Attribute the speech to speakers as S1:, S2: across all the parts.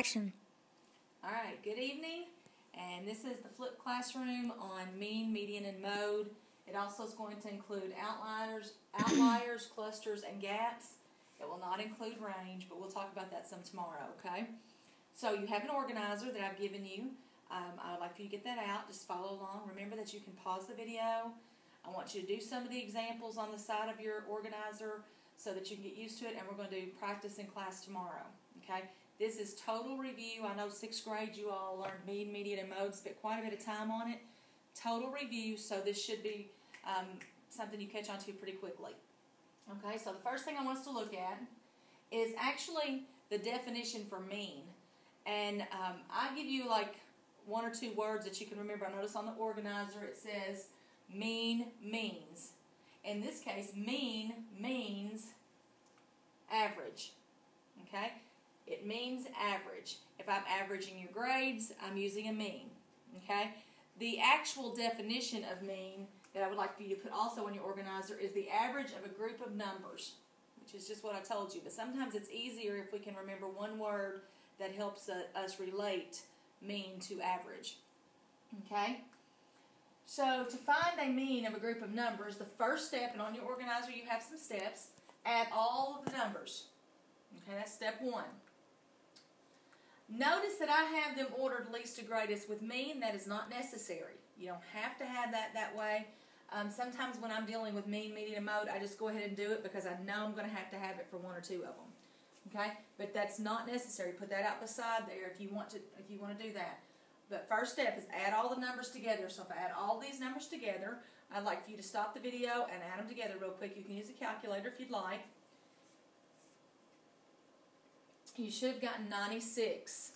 S1: All right, good evening, and this is the flipped classroom on mean, median, and mode. It also is going to include outliers, clusters, and gaps. It will not include range, but we'll talk about that some tomorrow, okay? So you have an organizer that I've given you. I would like for you to get that out. Just follow along. Remember that you can pause the video. I want you to do some of the examples on the side of your organizer so that you can get used to it, and we're going to do practice in class tomorrow, okay? This is total review. I know 6th grade you all learned mean, median, and mode, spent quite a bit of time on it. Total review, so this should be something you catch on to pretty quickly. Okay, so the first thing I want us to look at is actually the definition for mean. And I give you like 1 or 2 words that you can remember. I notice on the organizer it says mean means. In this case, mean means average. Okay? It means average. If I'm averaging your grades, I'm using a mean. Okay? The actual definition of mean that I would like for you to put also in your organizer is the average of a group of numbers, which is just what I told you. But sometimes it's easier if we can remember one word that helps us relate mean to average. Okay? So to find a mean of a group of numbers, the first step, and on your organizer you have some steps, add all of the numbers. Okay, that's step 1. Notice that I have them ordered least to greatest with mean. That is not necessary. You don't have to have that way. Sometimes when I'm dealing with mean, median, and mode, I just go ahead and do it because I know I'm going to have it for 1 or 2 of them. Okay, but that's not necessary. Put that out beside there if you want to do that. But first step is add all the numbers together. So if I add all these numbers together, I'd like for you to stop the video and add them together real quick. You can use a calculator if you'd like. You should have gotten 96.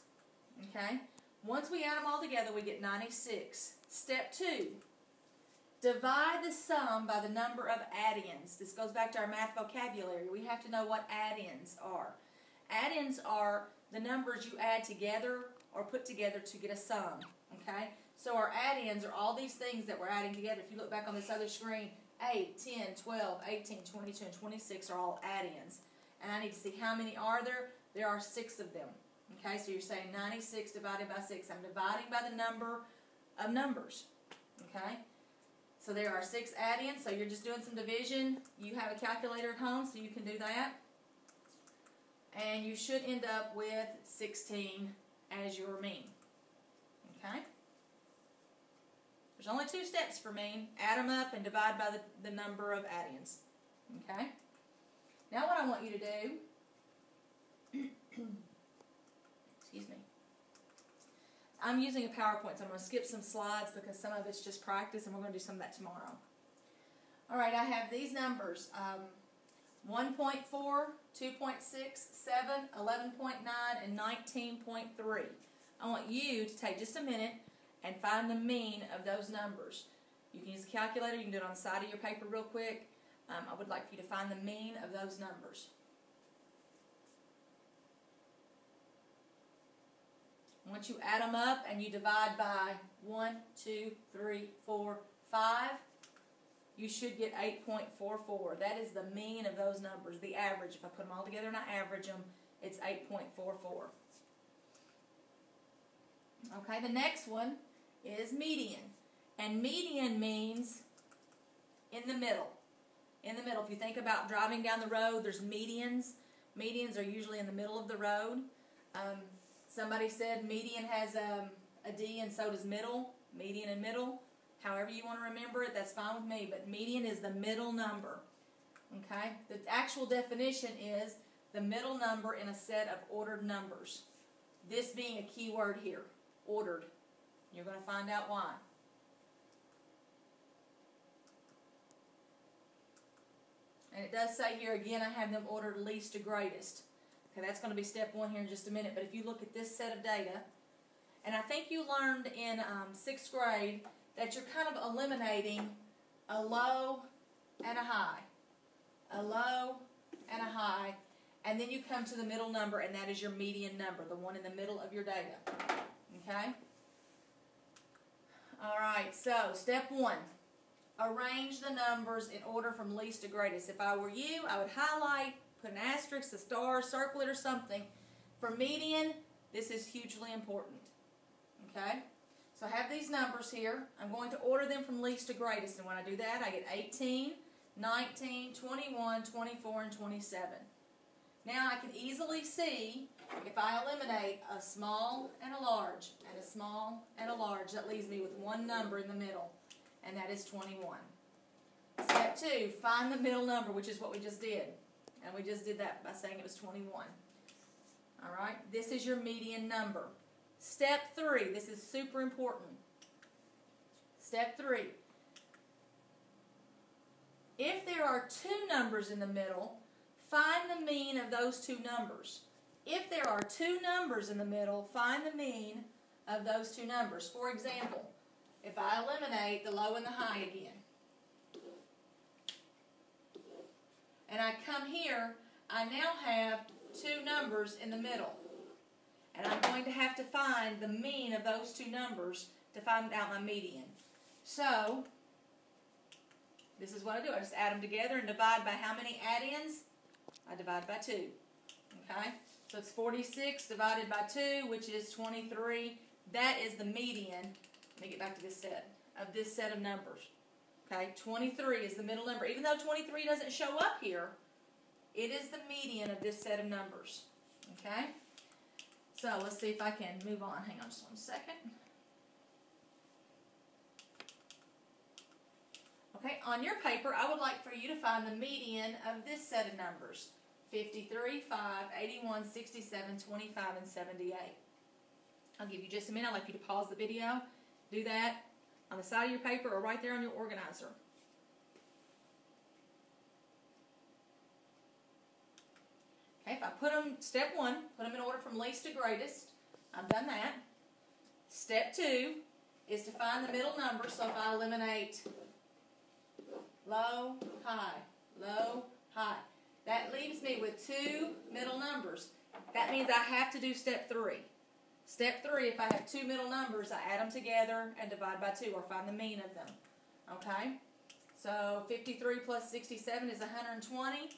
S1: Okay? Once we add them all together, we get 96. Step 2. Divide the sum by the number of add-ins. This goes back to our math vocabulary. We have to know what add-ins are. Add-ins are the numbers you add together or put together to get a sum. Okay? So our add-ins are all these things that we're adding together. If you look back on this other screen, 8, 10, 12, 18, 22, and 26 are all add-ins. And I need to see how many are there. There are 6 of them. Okay, so you're saying 96 divided by 6. I'm dividing by the number of numbers. Okay, so there are 6 add-ins, so you're just doing some division. You have a calculator at home, so you can do that. And you should end up with 16 as your mean. Okay, there's only 2 steps for mean. Add them up and divide by the number of add-ins. Okay, now what I want you to do excuse me. I'm using a PowerPoint, so I'm going to skip some slides because some of it's just practice, and we're going to do some of that tomorrow. All right, I have these numbers, 1.4, 2.6, 7, 11.9, and 19.3. I want you to take just a minute and find the mean of those numbers. You can use a calculator. You can do it on the side of your paper real quick. I would like for you to find the mean of those numbers. Once you add them up and you divide by 1, 2, 3, 4, 5, you should get 8.44. That is the mean of those numbers, the average. If I put them all together and I average them, it's 8.44. Okay, the next one is median. And median means in the middle. In the middle. If you think about driving down the road, there's medians. Medians are usually in the middle of the road. Somebody said median has a D and so does middle. Median and middle. However you want to remember it, that's fine with me. But median is the middle number. Okay? The actual definition is the middle number in a set of ordered numbers. This being a key word here. Ordered. You're going to find out why. And it does say here again, I have them ordered least to greatest. Okay, that's going to be step 1 here in just a minute. But if you look at this set of data, and I think you learned in 6th grade that you're kind of eliminating a low and a high. A low and a high. And then you come to the middle number, and that is your median number, the one in the middle of your data. Okay? All right, so step 1. Arrange the numbers in order from least to greatest. If I were you, I would highlight, put an asterisk, a star, circle it or something. For median, This is hugely important. Okay? So I have these numbers here. I'm going to order them from least to greatest. And when I do that, I get 18, 19, 21, 24, and 27. Now I can easily see if I eliminate a small and a large, and a small and a large, that leaves me with one number in the middle, and that is 21. Step 2, find the middle number, which is what we just did. And we just did that by saying it was 21. Alright, this is your median number. Step 3, this is super important. Step 3. If there are two numbers in the middle, find the mean of those two numbers. If there are two numbers in the middle, find the mean of those two numbers. For example, if I eliminate the low and the high again, and I come here, I now have two numbers in the middle. And I'm going to have to find the mean of those two numbers to find out my median. So, this is what I do. I just add them together and divide by how many add-ins? I divide by 2. Okay? So it's 46 divided by 2, which is 23. That is the median. Let me get back to this set of numbers. Okay? 23 is the middle number. Even though 23 doesn't show up here, it is the median of this set of numbers. Okay? So let's see if I can move on. Hang on just one second. Okay, on your paper, I would like for you to find the median of this set of numbers. 53, 5, 81, 67, 25, and 78. I'll give you just a minute. I'd like you to pause the video. Do that on the side of your paper or right there on your organizer. Okay, if I put them, step 1, put them in order from least to greatest. I've done that. Step 2 is to find the middle number. So if I eliminate low, high, low, high, that leaves me with two middle numbers. That means I have to do step 3. Step 3, if I have two middle numbers, I add them together and divide by 2 or find the mean of them. Okay? So 53 plus 67 is 120.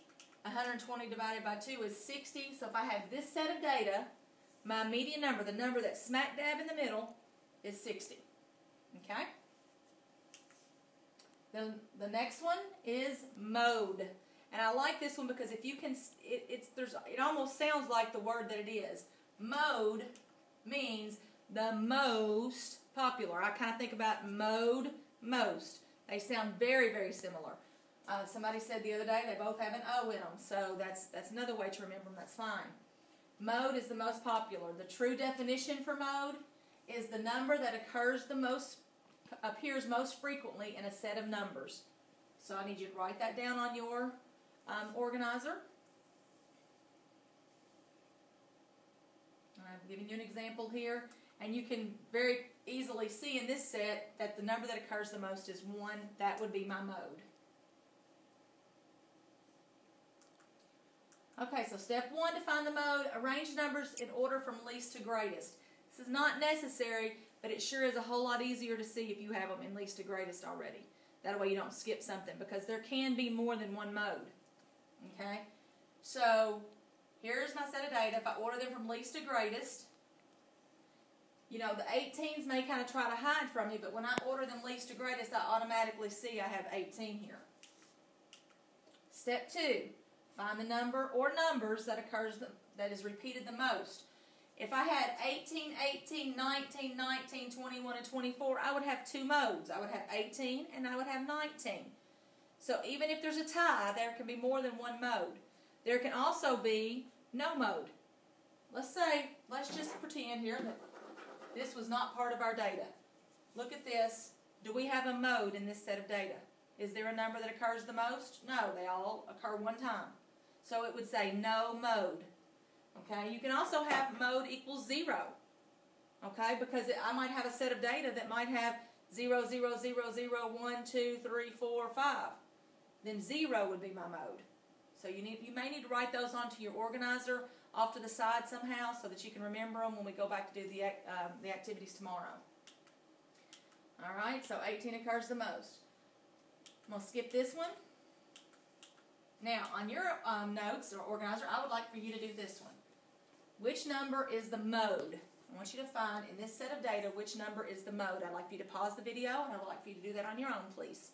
S1: 120 divided by 2 is 60. So if I have this set of data, my median number, the number that's smack dab in the middle, is 60. Okay? Then the next one is mode. And I like this one because if you can, it almost sounds like the word that it is. Mode means the most popular. I kind of think about mode, most. They sound very, very similar. Somebody said the other day they both have an O in them, so that's another way to remember them. That's fine. Mode is the most popular. The true definition for mode is the number that appears most frequently in a set of numbers. So I need you to write that down on your organizer. I've given you an example here, and you can very easily see in this set that the number that occurs the most is 1. That would be my mode. Okay, so step 1 to find the mode, arrange numbers in order from least to greatest. This is not necessary, but it sure is a whole lot easier to see if you have them in least to greatest already. That way you don't skip something, because there can be more than one mode. Okay, so here's my set of data. If I order them from least to greatest, you know, the 18s may kind of try to hide from me, but when I order them least to greatest, I automatically see I have 18 here. Step 2. Find the number or numbers that is repeated the most. If I had 18, 18, 19, 19, 21, and 24, I would have two modes. I would have 18 and I would have 19. So even if there's a tie, there can be more than one mode. There can also be no mode. Let's just pretend here that this was not part of our data. Look at this. Do we have a mode in this set of data? Is there a number that occurs the most? No, they all occur one time. So it would say no mode. Okay, you can also have mode equals 0. Okay, because I might have a set of data that might have 0, 0, 0, 0, 1, 2, 3, 4, 5. Then 0 would be my mode. So you may need to write those onto your organizer off to the side somehow so that you can remember them when we go back to do the activities tomorrow. All right, so 18 occurs the most. I'm going to skip this one. Now, on your notes or organizer, I would like for you to do this one. which number is the mode? I want you to find in this set of data which number is the mode. I'd like for you to pause the video, and I would like for you to do that on your own, please.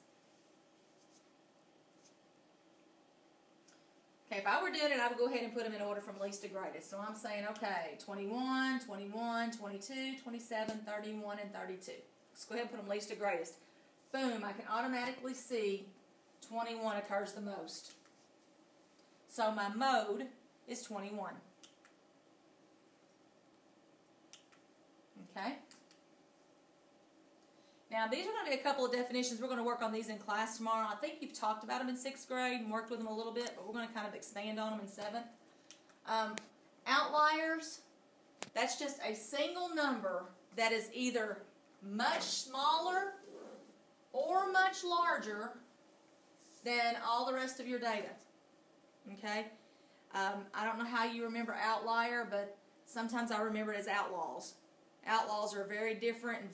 S1: Okay, if I were doing it, I would go ahead and put them in order from least to greatest. So I'm saying, okay, 21, 21, 22, 27, 31, and 32. Let's go ahead and put them least to greatest. Boom, I can automatically see 21 occurs the most. So my mode is 21. Okay? Now, these are going to be a couple of definitions. We're going to work on these in class tomorrow. I think you've talked about them in 6th grade and worked with them a little bit, but we're going to kind of expand on them in 7th. Outliers, that's just a single number that is either much smaller or much larger than all the rest of your data. Okay? I don't know how you remember outlier, but sometimes I remember it as outlaws. Outlaws are very different and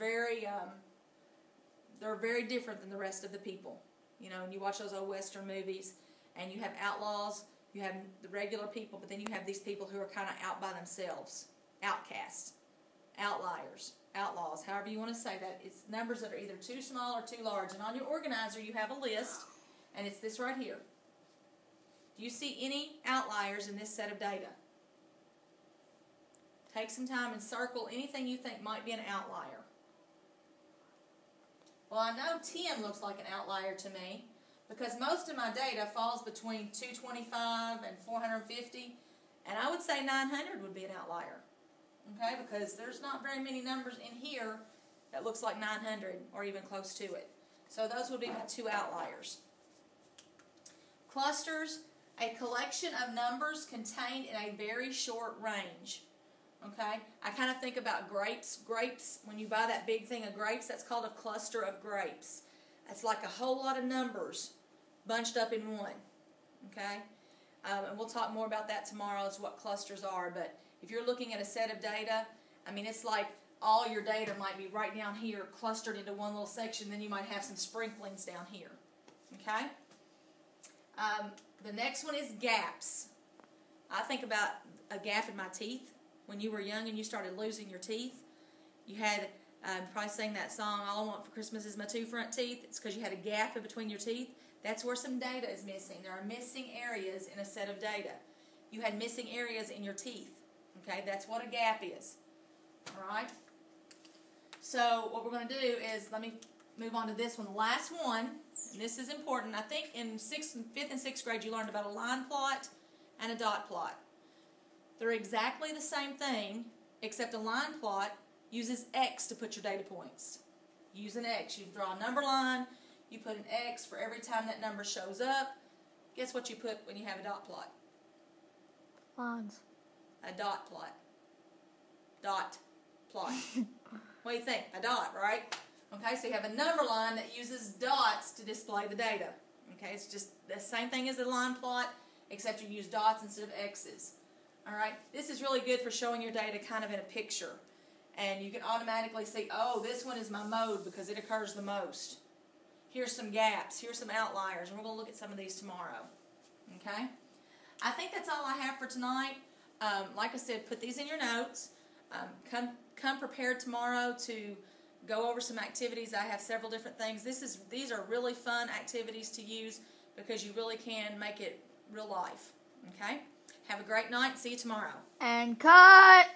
S1: they're very different than the rest of the people. You know, and you watch those old Western movies, and you have outlaws, you have the regular people, but then you have these people who are kind of out by themselves. Outcasts, outliers, outlaws, however you want to say that. It's numbers that are either too small or too large. And on your organizer, you have a list, and it's this right here. Do you see any outliers in this set of data? Take some time and circle anything you think might be an outlier. Well, I know 10 looks like an outlier to me because most of my data falls between 225 and 450, and I would say 900 would be an outlier. Okay, because there's not very many numbers in here that looks like 900 or even close to it. So those would be my 2 outliers. Clusters, a collection of numbers contained in a very short range. Okay, I kind of think about grapes. Grapes, when you buy that big thing of grapes, that's called a cluster of grapes. That's like a whole lot of numbers bunched up in one. Okay, and we'll talk more about that tomorrow as what clusters are. But if you're looking at a set of data, I mean, it's like all your data might be right down here clustered into one little section. Then you might have some sprinklings down here. Okay. The next one is gaps. I think about a gap in my teeth. When you were young and you started losing your teeth, you had probably sang that song, All I Want for Christmas Is My 2 Front Teeth. It's because you had a gap in between your teeth. That's where some data is missing. There are missing areas in a set of data. You had missing areas in your teeth. Okay, that's what a gap is. All right? So what we're going to do is, let me move on to this one. The last one, and this is important. I think in 5th and 6th grade you learned about a line plot and a dot plot. They're exactly the same thing, except a line plot uses X to put your data points. Use an X. You draw a number line, you put an X for every time that number shows up. Guess what you put when you have a dot plot?
S2: Lines.
S1: A dot plot. Dot plot. What do you think? A dot, right? Okay, so you have a number line that uses dots to display the data. Okay, it's just the same thing as a line plot, except you use dots instead of X's. All right, this is really good for showing your data kind of in a picture. And you can automatically see, oh, this one is my mode because it occurs the most. Here's some gaps. Here's some outliers. And we're going to look at some of these tomorrow. Okay? I think that's all I have for tonight. Like I said, put these in your notes. Come prepared tomorrow to go over some activities. I have several different things. These are really fun activities to use because you really can make it real life. Okay? Have a great night. See you tomorrow.
S2: And cut!